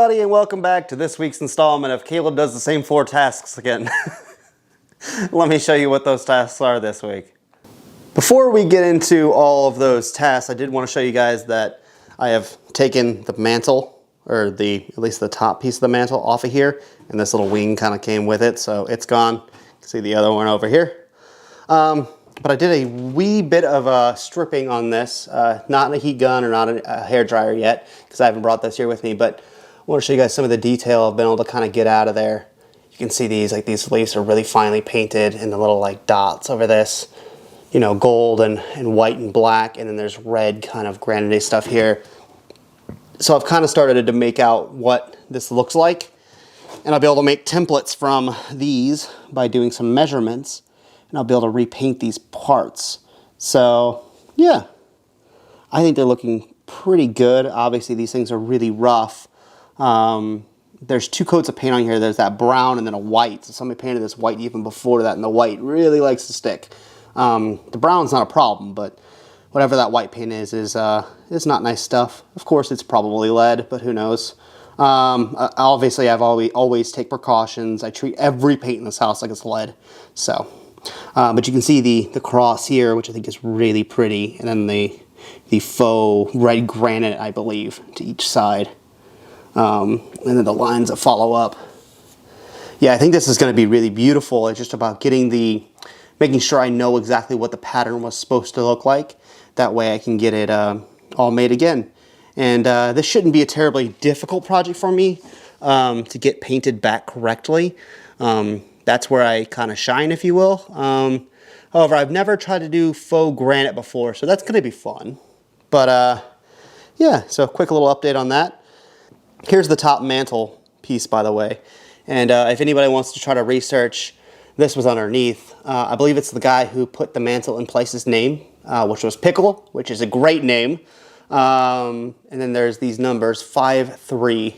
everybody, and welcome back to this week's installment of Caleb Does the Same 4 Tasks Again. Let me show you what those tasks are this week. Before we get into all of those tasks, I did want to show you guys that I have taken the mantle, or at least the top piece of the mantle off of here, and this little wing kind of came with it, so it's gone. You can see the other one over here. But I did a wee bit of stripping on this, not a heat gun or not a hair dryer yet, because I haven't brought this here with me, but I want to show you guys some of the detail I've been able to kind of get out of there. You can see these leaves are really finely painted, and the little dots over this, you know, gold and white and black, and then there's red kind of granite stuff here. So I've kind of started to make out what this looks like, and I'll be able to make templates from these by doing some measurements. And I'll be able to repaint these parts. So yeah, I think they're looking pretty good. Obviously these things are really rough. There's two coats of paint on here. There's that brown and then a white. So somebody painted this white even before that, and the white really likes to stick. The brown's not a problem, but whatever that white paint is not nice stuff. Of course it's probably lead, but who knows. Obviously I've always take precautions. I treat every paint in this house like it's lead. So. But you can see the cross here, which I think is really pretty, and then the faux red granite, I believe, to each side, and then the lines that follow up. Yeah, I think this is going to be really beautiful. It's just about making sure I know exactly what the pattern was supposed to look like. That way I can get it all made again. And this shouldn't be a terribly difficult project for me to get painted back correctly. That's where I kind of shine, if you will. However, I've never tried to do faux granite before, so that's going to be fun. But yeah, so a quick little update on that. Here's the top mantle piece, by the way. And if anybody wants to try to research, this was underneath. I believe it's the guy who put the mantle in place's name, which was Pickle, which is a great name. And then there's these numbers, 5-3.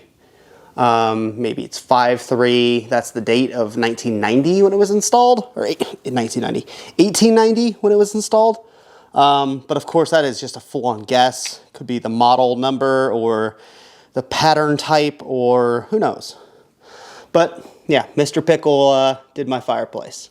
Maybe it's 5-3, that's the date of 1990 when it was installed, or 1890 when it was installed. But of course that is just a full-on guess. Could be the model number or the pattern type or who knows. But yeah, Mr. Pickle did my fireplace.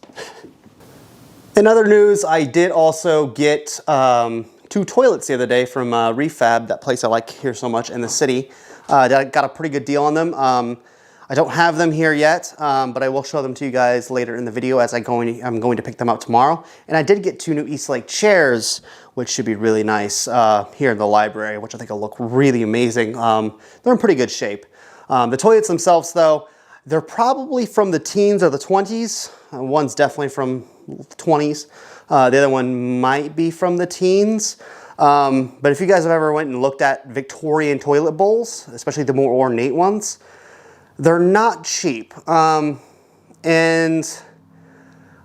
In other news, I did also get 2 toilets the other day from Refab, that place I like here so much in the city. I got a pretty good deal on them. I don't have them here yet, but I will show them to you guys later in the video as I'm going to pick them up tomorrow. And I did get 2 new Eastlake chairs, which should be really nice here in the library, which I think will look really amazing. They're in pretty good shape. The toilets themselves, though, they're probably from the teens or the 20s. One's definitely from the 20s. The other one might be from the teens. But if you guys have ever went and looked at Victorian toilet bowls, especially the more ornate ones, they're not cheap. And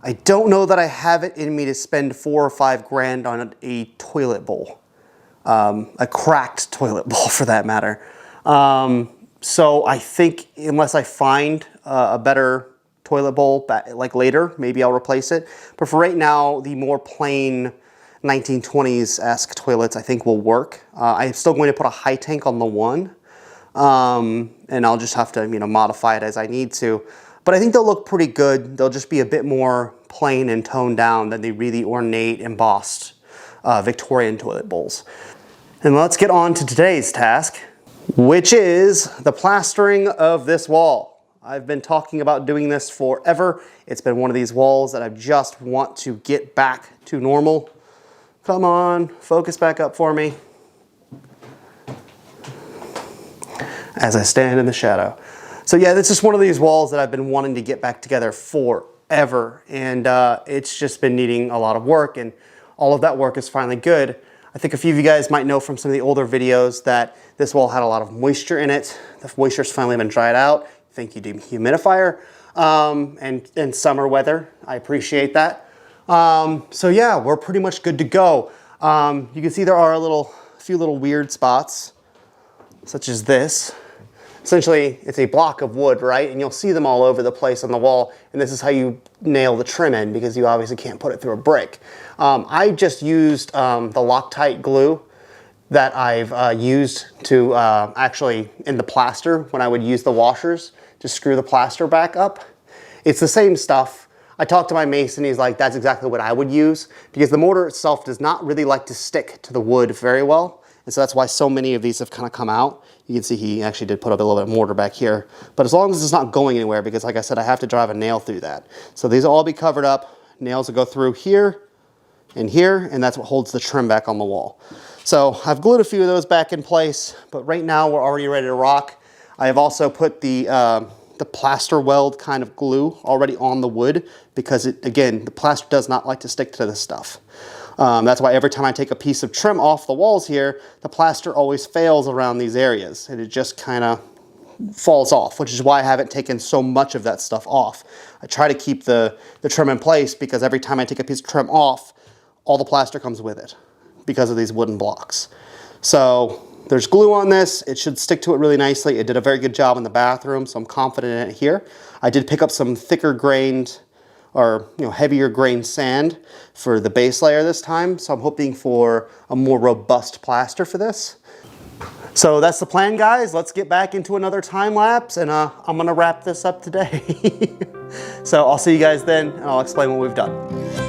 I don't know that I have it in me to spend $4 or $5 grand on a toilet bowl. A cracked toilet bowl for that matter. So I think unless I find a better toilet bowl like later, maybe I'll replace it. But for right now, the more plain 1920s-esque toilets I think will work. I'm still going to put a high tank on the one, and I'll just have to, you know, modify it as I need to. But I think they'll look pretty good. They'll just be a bit more plain and toned down than the really ornate, embossed Victorian toilet bowls. And let's get on to today's task, which is the plastering of this wall. I've been talking about doing this forever. It's been one of these walls that I just want to get back to normal. Come on, focus back up for me. As I stand in the shadow. So yeah, this is one of these walls that I've been wanting to get back together forever. And it's just been needing a lot of work, and all of that work is finally good. I think a few of you guys might know from some of the older videos that this wall had a lot of moisture in it. The moisture's finally been dried out. Thank you, dehumidifier. And summer weather, I appreciate that. So yeah, we're pretty much good to go. You can see there are a few little weird spots, such as this. Essentially, it's a block of wood, right? And you'll see them all over the place on the wall. And this is how you nail the trim in, because you obviously can't put it through a brick. I just used the Loctite glue that I've used to actually in the plaster when I would use the washers to screw the plaster back up. It's the same stuff. I talked to my mason, he's like, that's exactly what I would use because the mortar itself does not really like to stick to the wood very well. And so that's why so many of these have kind of come out. You can see he actually did put up a little bit of mortar back here. But as long as it's not going anywhere, because like I said, I have to drive a nail through that. So these will all be covered up. Nails will go through here, and that's what holds the trim back on the wall. So I've glued a few of those back in place, but right now we're already ready to rock. I have also put the plaster weld kind of glue already on the wood because again, the plaster does not like to stick to this stuff. That's why every time I take a piece of trim off the walls here, the plaster always fails around these areas and it just kind of falls off, which is why I haven't taken so much of that stuff off. I try to keep the trim in place because every time I take a piece of trim off, all the plaster comes with it because of these wooden blocks. So there's glue on this. It should stick to it really nicely. It did a very good job in the bathroom, so I'm confident in it here. I did pick up some thicker grained or heavier grained sand for the base layer this time, so I'm hoping for a more robust plaster for this. So that's the plan, guys. Let's get back into another time lapse, and I'm gonna wrap this up today. So I'll see you guys then, and I'll explain what we've done.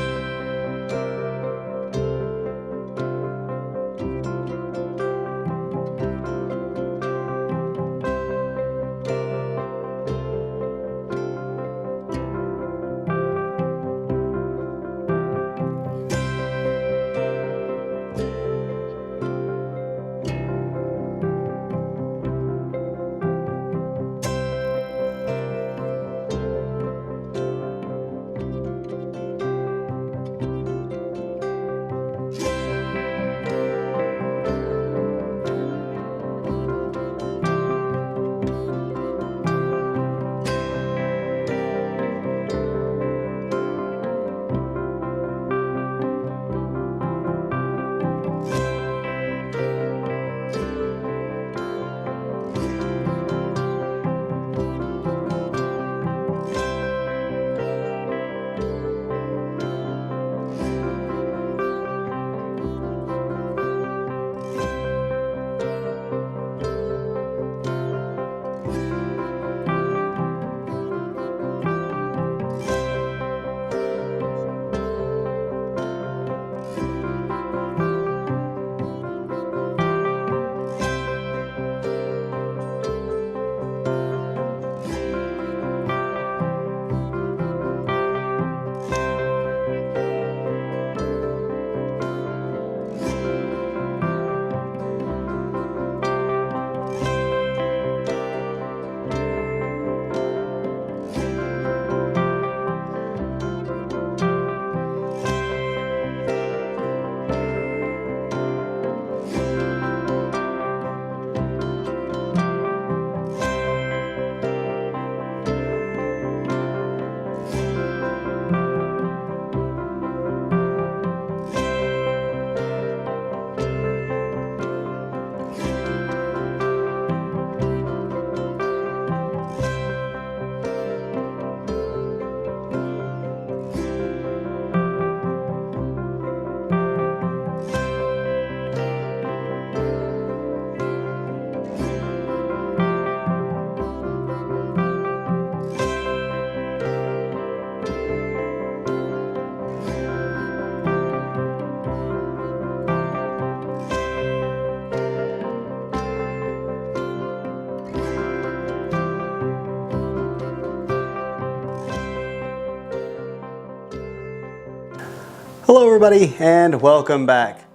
Hello everybody and welcome back.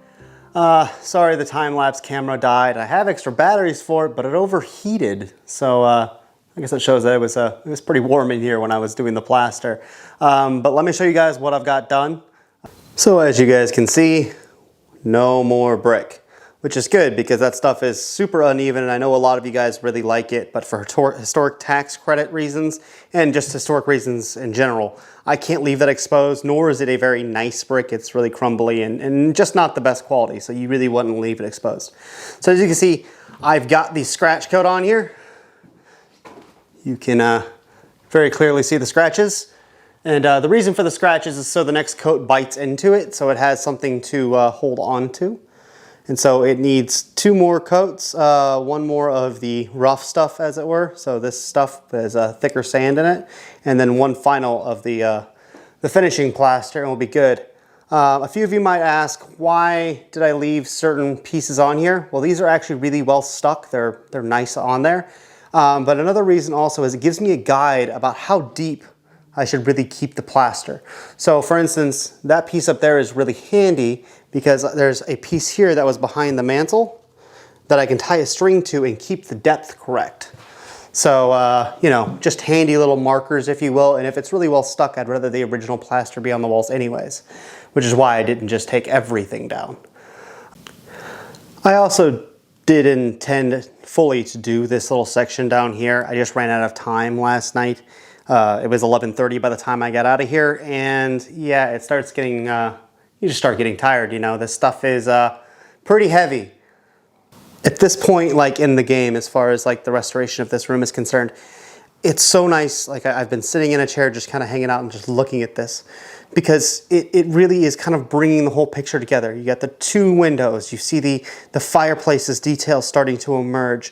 Sorry the time-lapse camera died. I have extra batteries for it, but it overheated. So I guess it shows that it was pretty warm in here when I was doing the plaster. But let me show you guys what I've got done. So as you guys can see, no more brick, which is good because that stuff is super uneven and I know a lot of you guys really like it, but for historic tax credit reasons and just historic reasons in general, I can't leave that exposed, nor is it a very nice brick. It's really crumbly and just not the best quality, so you really wouldn't leave it exposed. So as you can see, I've got the scratch coat on here. You can very clearly see the scratches. And the reason for the scratches is so the next coat bites into it, so it has something to hold on to. And so it needs 2 more coats, 1 more of the rough stuff, as it were. So this stuff has a thicker sand in it, and then 1 final of the finishing plaster, and we'll be good. A few of you might ask, why did I leave certain pieces on here? Well, these are actually really well stuck. They're nice on there. But another reason also is it gives me a guide about how deep I should really keep the plaster. So for instance, that piece up there is really handy because there's a piece here that was behind the mantle that I can tie a string to and keep the depth correct. So, you know, just handy little markers, if you will. And if it's really well stuck, I'd rather the original plaster be on the walls anyways, which is why I didn't just take everything down. I also did intend fully to do this little section down here. I just ran out of time last night. It was 11:30 by the time I got out of here, and yeah, it starts getting, you just start getting tired, you know. This stuff is pretty heavy. At this point, like in the game, as far as like the restoration of this room is concerned, it's so nice. Like I've been sitting in a chair just kind of hanging out and just looking at this, because it really is kind of bringing the whole picture together. You got the 2 windows, you see the fireplace's details starting to emerge.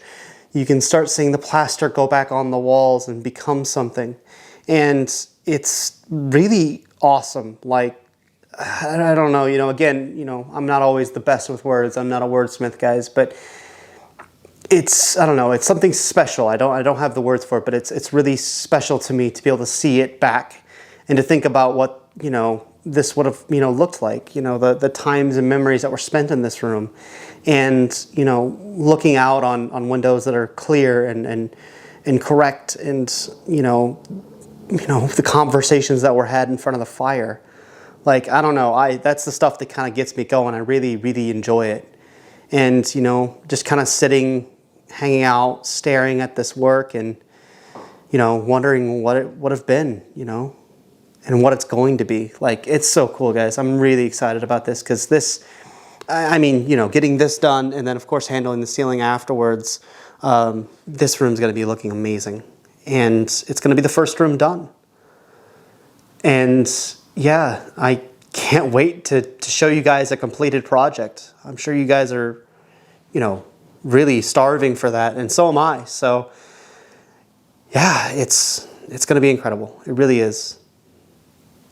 You can start seeing the plaster go back on the walls and become something. And it's really awesome. Like, I don't know, you know, again, you know, I'm not always the best with words. I'm not a wordsmith, guys, but it's, I don't know, it's something special. I don't have the words for it, but it's really special to me to be able to see it back and to think about what, you know, this would have, you know, looked like, you know, the times and memories that were spent in this room. And, you know, looking out on windows that are clear and correct, and, you know, the conversations that were had in front of the fire. Like, I don't know, that's the stuff that kind of gets me going. I really, really enjoy it. And, you know, just kind of sitting, hanging out, staring at this work and, you know, wondering what it would have been, you know, and what it's going to be. Like, it's so cool, guys. I'm really excited about this, because this, I mean, you know, getting this done and then, of course, handling the ceiling afterwards, this room's going to be looking amazing. And it's going to be the first room done. And, yeah, I can't wait to show you guys a completed project. I'm sure you guys are, you know, really starving for that, and so am I. So, yeah, it's going to be incredible. It really is.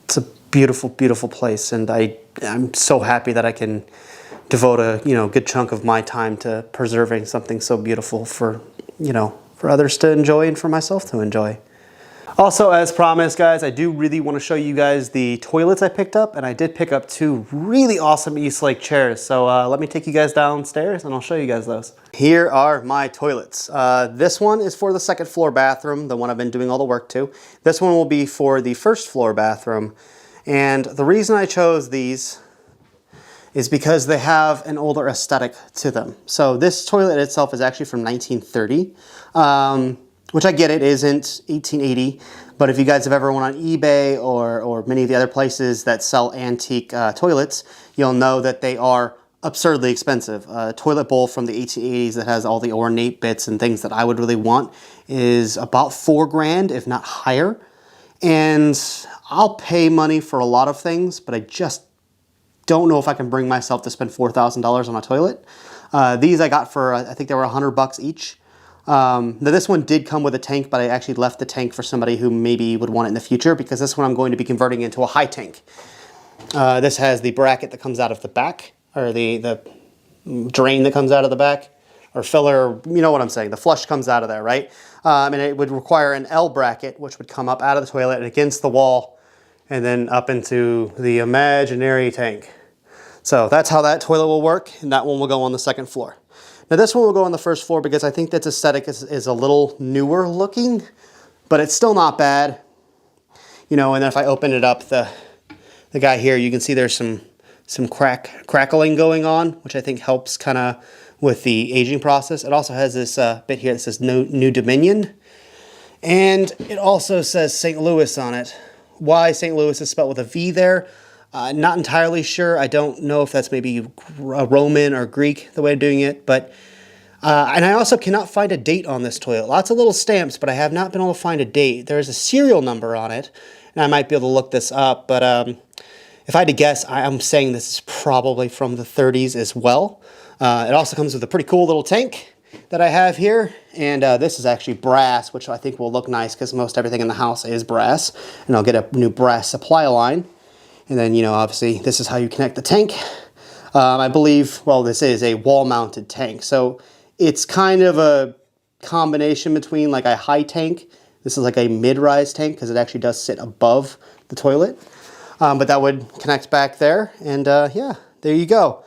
It's a beautiful, beautiful place, and I'm so happy that I can devote a, you know, good chunk of my time to preserving something so beautiful for, you know, for others to enjoy and for myself to enjoy. Also, as promised, guys, I do really want to show you guys the toilets I picked up, and I did pick up 2 really awesome Eastlake chairs. So let me take you guys downstairs and I'll show you guys those. Here are my toilets. This one is for the 2nd floor bathroom, the one I've been doing all the work to. This one will be for the 1st floor bathroom. And the reason I chose these is because they have an older aesthetic to them. So this toilet itself is actually from 1930, which I get it isn't 1880, but if you guys have ever went on eBay or many of the other places that sell antique toilets, you'll know that they are absurdly expensive. A toilet bowl from the 1880s that has all the ornate bits and things that I would really want is about $4 grand, if not higher. And I'll pay money for a lot of things, but I just don't know if I can bring myself to spend $4,000 on a toilet. These I got for, I think they were $100 each. Now this one did come with a tank, but I actually left the tank for somebody who maybe would want it in the future, because this one I'm going to be converting into a high tank. This has the bracket that comes out of the back, or the drain that comes out of the back, or filler, you know what I'm saying, the flush comes out of there, right? And it would require an L bracket, which would come up out of the toilet and against the wall, and then up into the imaginary tank. So that's how that toilet will work, and that one will go on the 2nd floor. Now this one will go on the 1st floor because I think that aesthetic is a little newer looking, but it's still not bad. You know, and then if I open it up, the guy here, you can see there's some crackling going on, which I think helps kind of with the aging process. It also has this bit here that says New Dominion, and it also says St. Louis on it. Why St. Louis is spelled with a V there, not entirely sure. I don't know if that's maybe Roman or Greek, the way of doing it, but and I also cannot find a date on this toilet. Lots of little stamps, but I have not been able to find a date. There's a serial number on it, and I might be able to look this up, but If I had to guess, I'm saying this is probably from the 30s as well. It also comes with a pretty cool little tank that I have here, and this is actually brass, which I think will look nice because most everything in the house is brass. And I'll get a new brass supply line. And then, you know, obviously this is how you connect the tank. I believe, well, this is a wall-mounted tank, so it's kind of a combination between like a high tank. This is like a mid-rise tank because it actually does sit above the toilet. But that would connect back there, and yeah, there you go.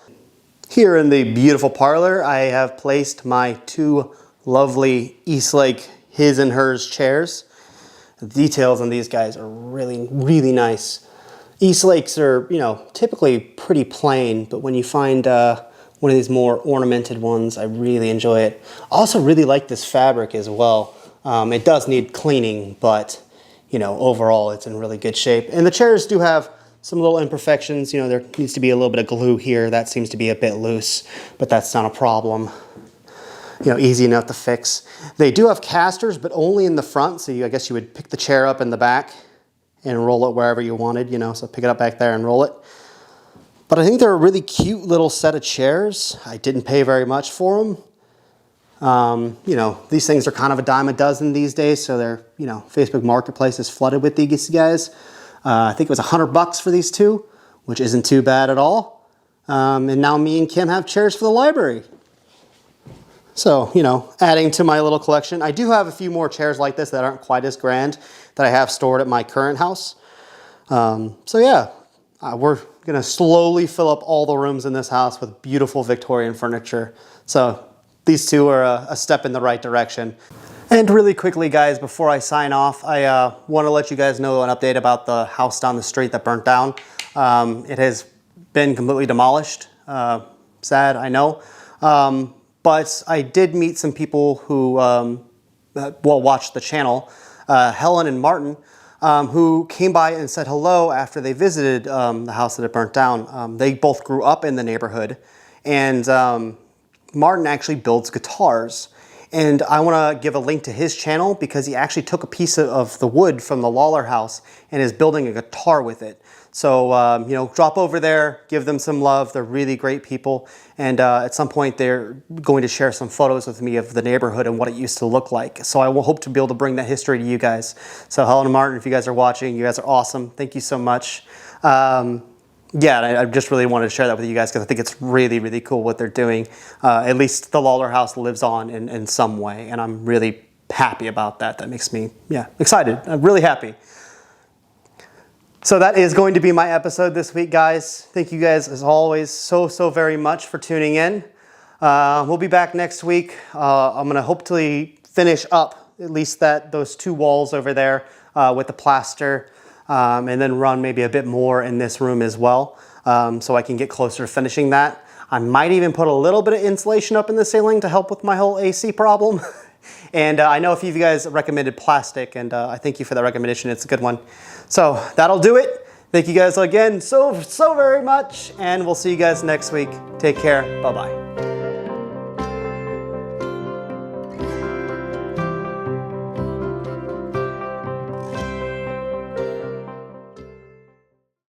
Here in the beautiful parlor, I have placed my two lovely Eastlake his and hers chairs. The details on these guys are really, really nice. Eastlakes are, you know, typically pretty plain, but when you find one of these more ornamented ones, I really enjoy it. I also really like this fabric as well. It does need cleaning, but, you know, overall it's in really good shape. And the chairs do have some little imperfections. You know, there needs to be a little bit of glue here. That seems to be a bit loose, but that's not a problem. You know, easy enough to fix. They do have casters, but only in the front. So I guess you would pick the chair up in the back and roll it wherever you wanted, you know, so pick it up back there and roll it. But I think they're a really cute little set of chairs. I didn't pay very much for them. You know, these things are kind of a dime a dozen these days, so they're, you know, Facebook Marketplace is flooded with these guys. I think it was $100 for these two, which isn't too bad at all. And now me and Kim have chairs for the library. So, you know, adding to my little collection. I do have a few more chairs like this that aren't quite as grand that I have stored at my current house. So yeah, we're gonna slowly fill up all the rooms in this house with beautiful Victorian furniture. So these two are a step in the right direction. And really quickly, guys, before I sign off, I want to let you guys know an update about the house down the street that burnt down. It has been completely demolished. Sad, I know. But I did meet some people who watched the channel, Helen and Martin, who came by and said hello after they visited the house that had burnt down. They both grew up in the neighborhood, and Martin actually builds guitars. And I want to give a link to his channel because he actually took a piece of the wood from the Lawler house and is building a guitar with it. So, you know, drop over there, give them some love. They're really great people. And at some point, they're going to share some photos with me of the neighborhood and what it used to look like. So I will hope to be able to bring that history to you guys. So Helen and Martin, if you guys are watching, you guys are awesome. Thank you so much. Yeah, I just really wanted to share that with you guys because I think it's really, really cool what they're doing. At least the Lawler house lives on in some way, and I'm really happy about that. That makes me, yeah, excited. I'm really happy. So that is going to be my episode this week, guys. Thank you guys, as always, so very much for tuning in. We'll be back next week. I'm going to hopefully finish up at least those two walls over there with the plaster. And then run maybe a bit more in this room as well, so I can get closer to finishing that. I might even put a little bit of insulation up in the ceiling to help with my whole AC problem. And I know a few of you guys recommended plastic, and I thank you for that recommendation. It's a good one. So that'll do it. Thank you guys again so very much, and we'll see you guys next week. Take care. Bye-bye.